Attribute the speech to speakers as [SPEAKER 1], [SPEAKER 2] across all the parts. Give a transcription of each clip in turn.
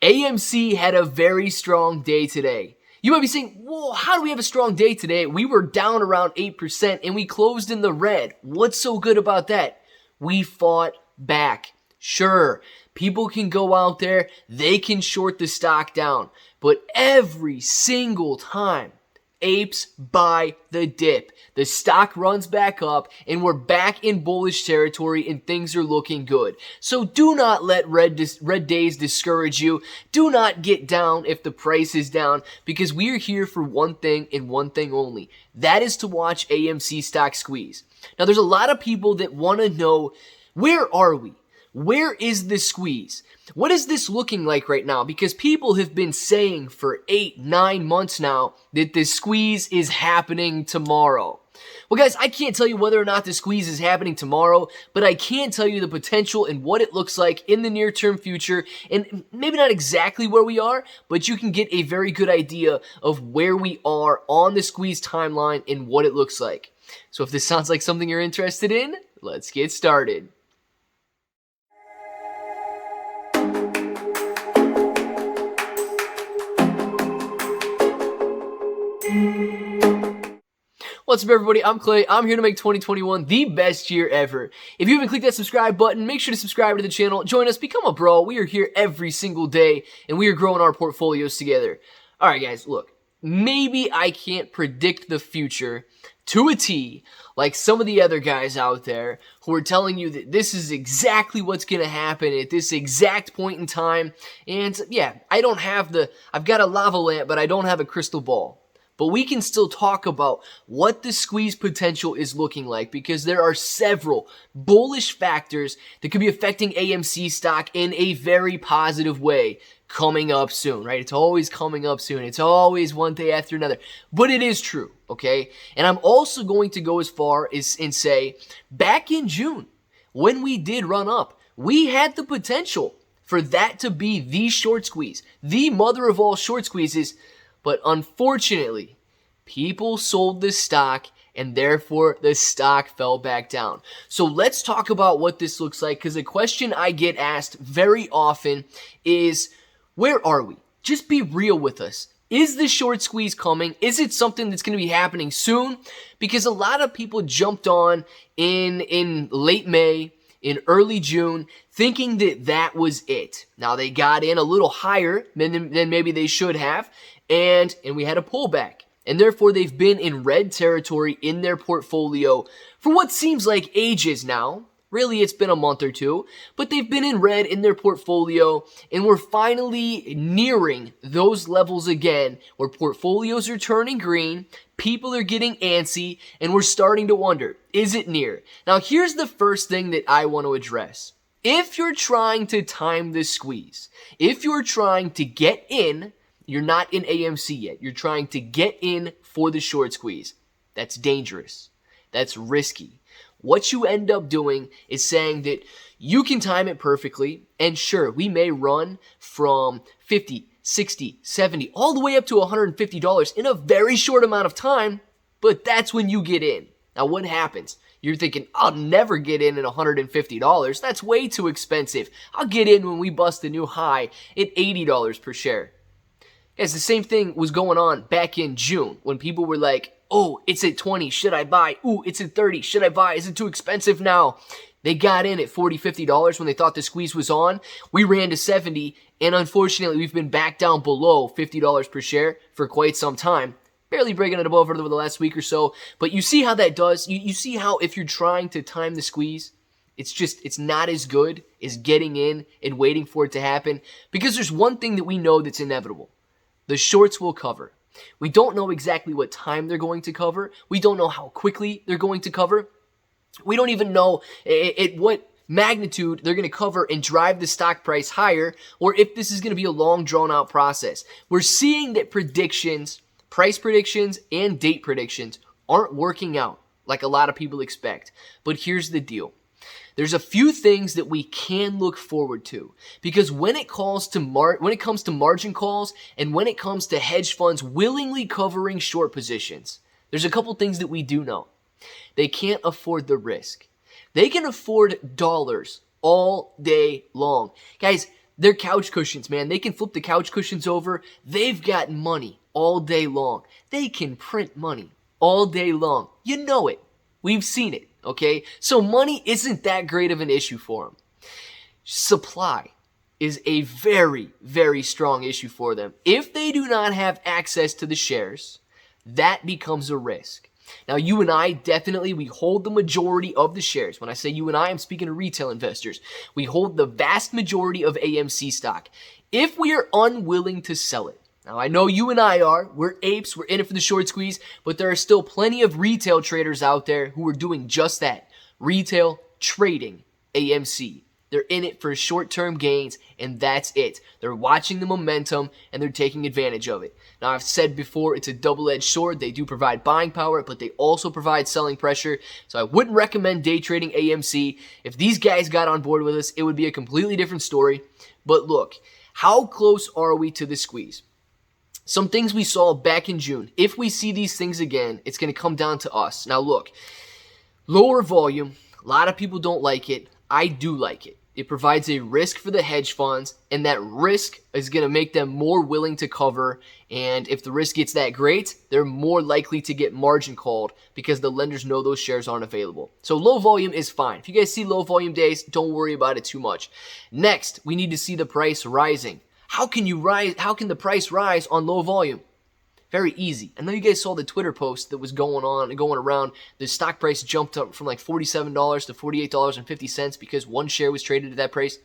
[SPEAKER 1] AMC had a very strong day today. You might be saying, well, how do we have a strong day today? We were down around 8% and we closed in the red. What's so good about that? We fought back. Sure, people can go out there, they can short the stock down, but every single time, apes buy the dip. The stock runs back up and we're back in bullish territory and things are looking good. So do not let red days discourage you. Do not get down if the price is down, because we are here for one thing and one thing only. That is to watch AMC Stock squeeze. Now there's a lot of people that want to know, where are we? Where is this squeeze? What is this looking like right now? Because people have been saying for 8-9 months now that this squeeze is happening tomorrow. Well, guys, I can't tell you whether or not the squeeze is happening tomorrow, but I can tell you the potential and what it looks like in the near-term future, and maybe not exactly where we are, but you can get a very good idea of where we are on the squeeze timeline and what it looks like. So if this sounds like something you're interested in, let's get started. What's up, everybody? I'm Clay. I'm here to make 2021 the best year ever. If you haven't clicked that subscribe button, make sure to subscribe to the channel. Join us. Become a bro. We are here every single day, and we are growing our portfolios together. All right, guys, look. Maybe I can't predict the future to a T like some of the other guys out there who are telling you that this is exactly what's going to happen at this exact point in time. And yeah, I've got a lava lamp, but I don't have a crystal ball. But we can still talk about what the squeeze potential is looking like, because there are several bullish factors that could be affecting AMC stock in a very positive way coming up soon, right? It's always coming up soon. It's always one day after another. But it is true, okay? And I'm also going to go as far as and say, back in June, when we did run up, we had the potential for that to be the short squeeze, the mother of all short squeezes. But unfortunately, people sold the stock and therefore the stock fell back down. So let's talk about what this looks like, because a question I get asked very often is, where are we? Just be real with us. Is the short squeeze coming? Is it something that's going to be happening soon? Because a lot of people jumped on in late May, in early June, thinking that that was it. Now, they got in a little higher than maybe they should have, and we had a pullback. And therefore, they've been in red territory in their portfolio for what seems like ages now. Really, it's been a month or two, but they've been in red in their portfolio, and we're finally nearing those levels again where portfolios are turning green, people are getting antsy, and we're starting to wonder, is it near? Now, here's the first thing that I want to address. If you're trying to time the squeeze, if you're trying to get in, you're not in AMC yet, you're trying to get in for the short squeeze, that's dangerous. That's risky. What you end up doing is saying that you can time it perfectly, and sure, we may run from 50, 60, 70, all the way up to $150 in a very short amount of time, but that's when you get in. Now, what happens? You're thinking, I'll never get in at $150. That's way too expensive. I'll get in when we bust a new high at $80 per share. Guys, the same thing was going on back in June when people were like, oh, it's at 20, should I buy? Ooh, it's at 30, should I buy? Is it too expensive now? They got in at $40, $50 when they thought the squeeze was on. We ran to 70, and unfortunately, we've been back down below $50 per share for quite some time. Barely breaking it above over the last week or so. But you see how that does? You see how if you're trying to time the squeeze, it's not as good as getting in and waiting for it to happen. Because there's one thing that we know that's inevitable. The shorts will cover. We don't know exactly what time they're going to cover. We don't know how quickly they're going to cover. We don't even know at what magnitude they're going to cover and drive the stock price higher, or if this is going to be a long, drawn-out process. We're seeing that predictions, price predictions, and date predictions aren't working out like a lot of people expect. But here's the deal. There's a few things that we can look forward to, because when it comes to margin calls and when it comes to hedge funds willingly covering short positions, there's a couple things that we do know. They can't afford the risk. They can afford dollars all day long. Guys, They're couch cushions, man. They can flip the couch cushions over. They've got money all day long. They can print money all day long. You know it. We've seen it, okay? So money isn't that great of an issue for them. Supply is a very, very strong issue for them. If they do not have access to the shares, that becomes a risk. Now, you and I, definitely, we hold the majority of the shares. When I say you and I, I'm speaking to retail investors. We hold the vast majority of AMC stock. If we are unwilling to sell it, now I know you and I are, we're apes, we're in it for the short squeeze, but there are still plenty of retail traders out there who are doing just that. Retail trading AMC. They're in it for short-term gains, and that's it. They're watching the momentum, and they're taking advantage of it. Now, I've said before, it's a double-edged sword. They do provide buying power, but they also provide selling pressure. So I wouldn't recommend day trading AMC. If these guys got on board with us, it would be a completely different story. But look, how close are we to the squeeze? Some things we saw back in June. If we see these things again, it's going to come down to us. Now, look, lower volume. A lot of people don't like it. I do like it. It provides a risk for the hedge funds, and that risk is going to make them more willing to cover. And if the risk gets that great, they're more likely to get margin called because the lenders know those shares aren't available. So low volume is fine. If you guys see low volume days, don't worry about it too much. Next, we need to see the price rising. How can the price rise on low volume? Very easy. I know you guys saw the Twitter post that was going around. The stock price jumped up from like $47 to $48.50 because one share was traded at that price.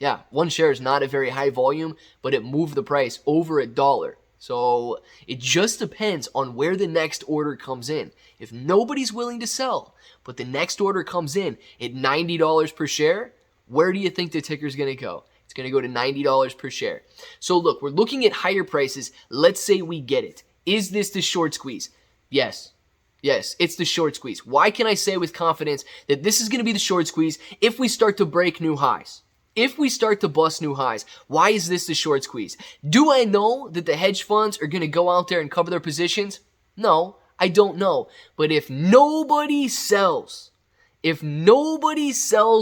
[SPEAKER 1] Yeah, one share is not a very high volume, but it moved the price over $1. So it just depends on where the next order comes in. If nobody's willing to sell, but the next order comes in at $90 per share, where do you think the ticker is going to go? It's going to go to $90 per share. So look, we're looking at higher prices. Let's say we get it. Is this the short squeeze? Yes. Yes, it's the short squeeze. Why can I say with confidence that this is going to be the short squeeze if we start to break new highs? If we start to bust new highs, why is this the short squeeze? Do I know that the hedge funds are going to go out there and cover their positions? No, I don't know. But if nobody sells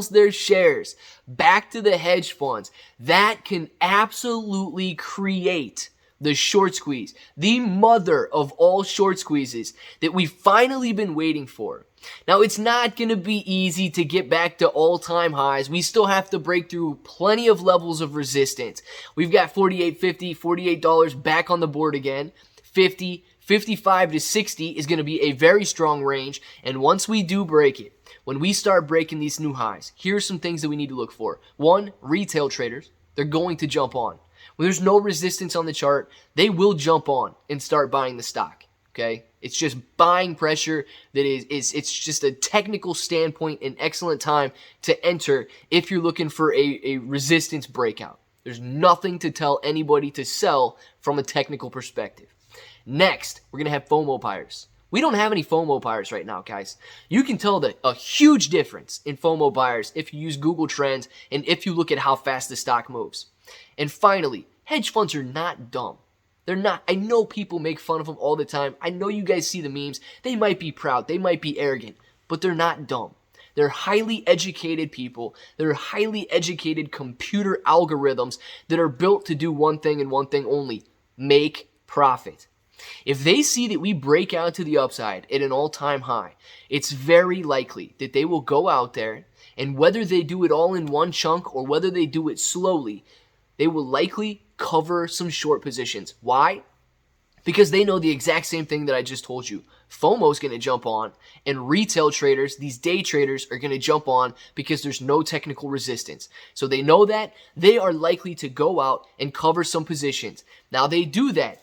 [SPEAKER 1] their shares back to the hedge funds, that can absolutely create the short squeeze, the mother of all short squeezes that we've finally been waiting for. Now, it's not going to be easy to get back to all-time highs. We still have to break through plenty of levels of resistance. We've got $48.50, $48 back on the board again. 50, 55 to 60 is going to be a very strong range. And once we do break it, when we start breaking these new highs, here's some things that we need to look for. One, retail traders, they're going to jump on. When there's no resistance on the chart, they will jump on and start buying the stock, okay? It's just buying pressure that it's just a technical standpoint, an excellent time to enter if you're looking for a resistance breakout. There's nothing to tell anybody to sell from a technical perspective. Next, we're going to have FOMO buyers. We don't have any FOMO buyers right now, guys. You can tell a huge difference in FOMO buyers if you use Google Trends and if you look at how fast the stock moves. And finally, hedge funds are not dumb. They're not. I know people make fun of them all the time. I know you guys see the memes. They might be proud. They might be arrogant, but they're not dumb. They're highly educated people. They're highly educated computer algorithms that are built to do one thing and one thing only: make profit. If they see that we break out to the upside at an all-time high, it's very likely that they will go out there, and whether they do it all in one chunk or whether they do it slowly, they will likely cover some short positions. Why? Because they know the exact same thing that I just told you. FOMO is going to jump on, and retail traders, these day traders, are going to jump on because there's no technical resistance. So they know that. They are likely to go out and cover some positions. Now, they do that.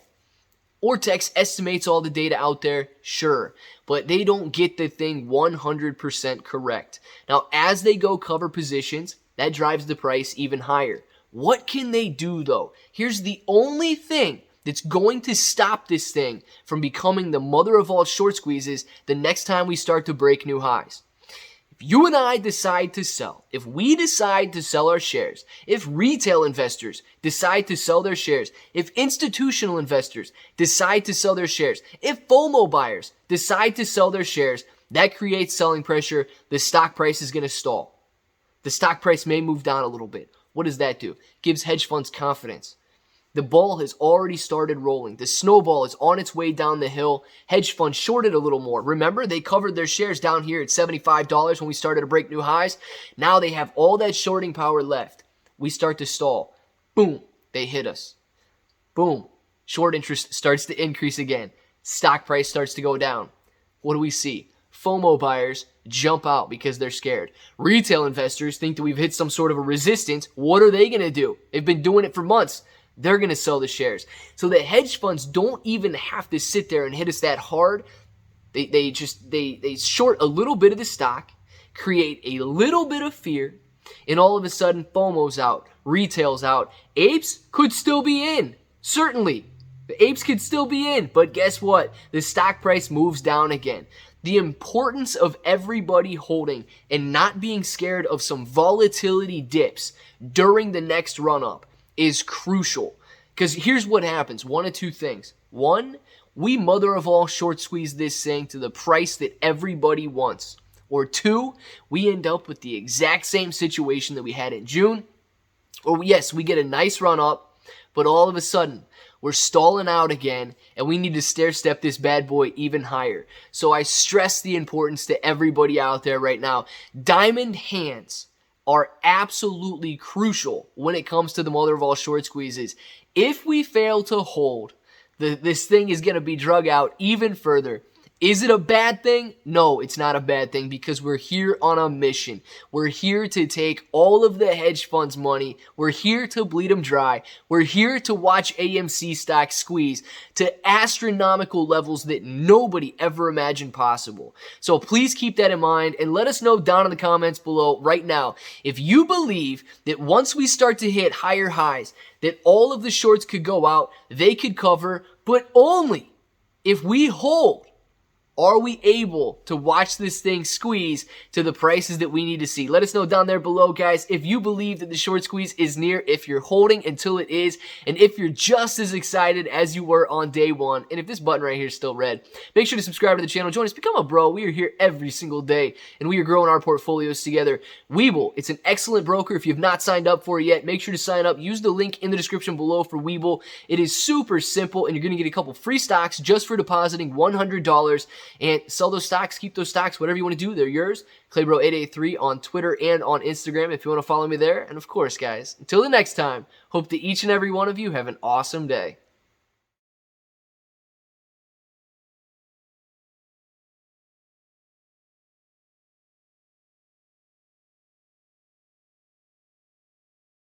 [SPEAKER 1] Ortex estimates all the data out there, sure, but they don't get the thing 100% correct. Now, as they go cover positions, that drives the price even higher. What can they do, though? Here's the only thing that's going to stop this thing from becoming the mother of all short squeezes the next time we start to break new highs. If you and I decide to sell, if we decide to sell our shares, if retail investors decide to sell their shares, if institutional investors decide to sell their shares, if FOMO buyers decide to sell their shares, that creates selling pressure. The stock price is going to stall. The stock price may move down a little bit. What does that do? Gives hedge funds confidence. The ball has already started rolling. The snowball is on its way down the hill. Hedge funds shorted a little more. Remember, they covered their shares down here at $75 when we started to break new highs. Now they have all that shorting power left. We start to stall. Boom, they hit us. Boom, short interest starts to increase again. Stock price starts to go down. What do we see? FOMO buyers jump out because they're scared. Retail investors think that we've hit some sort of a resistance. What are they going to do? They've been doing it for months. They're going to sell the shares. So the hedge funds don't even have to sit there and hit us that hard. They short a little bit of the stock, create a little bit of fear, and all of a sudden FOMO's out, retail's out. Apes could still be in. Certainly. The apes could still be in. But guess what? The stock price moves down again. The importance of everybody holding and not being scared of some volatility dips during the next run-up is crucial. Because here's what happens. One of two things. One, we mother of all short squeeze this thing to the price that everybody wants. Or two, we end up with the exact same situation that we had in June. Or yes, we get a nice run up, but all of a sudden, we're stalling out again, and we need to stair-step this bad boy even higher. So I stress the importance to everybody out there right now. Diamond hands are absolutely crucial when it comes to the mother of all short squeezes. If we fail to hold, this thing is going to be drug out even further. Is it a bad thing? No, it's not a bad thing because we're here on a mission. We're here to take all of the hedge funds' money. We're here to bleed them dry. We're here to watch AMC stock squeeze to astronomical levels that nobody ever imagined possible. So please keep that in mind and let us know down in the comments below right now if you believe that once we start to hit higher highs, that all of the shorts could go out, they could cover, but only if we hold. Are we able to watch this thing squeeze to the prices that we need to see? Let us know down there below, guys, if you believe that the short squeeze is near, if you're holding until it is, and if you're just as excited as you were on day one. And if this button right here is still red, make sure to subscribe to the channel. Join us. Become a bro. We are here every single day, and we are growing our portfolios together. Webull, it's an excellent broker. If you have not signed up for it yet, make sure to sign up. Use the link in the description below for Webull. It is super simple, and you're going to get a couple free stocks just for depositing $100. And sell those stocks, keep those stocks, whatever you want to do, they're yours. ClayBro883 on Twitter and on Instagram if you want to follow me there. And of course, guys, until the next time, hope that each and every one of you have an awesome day.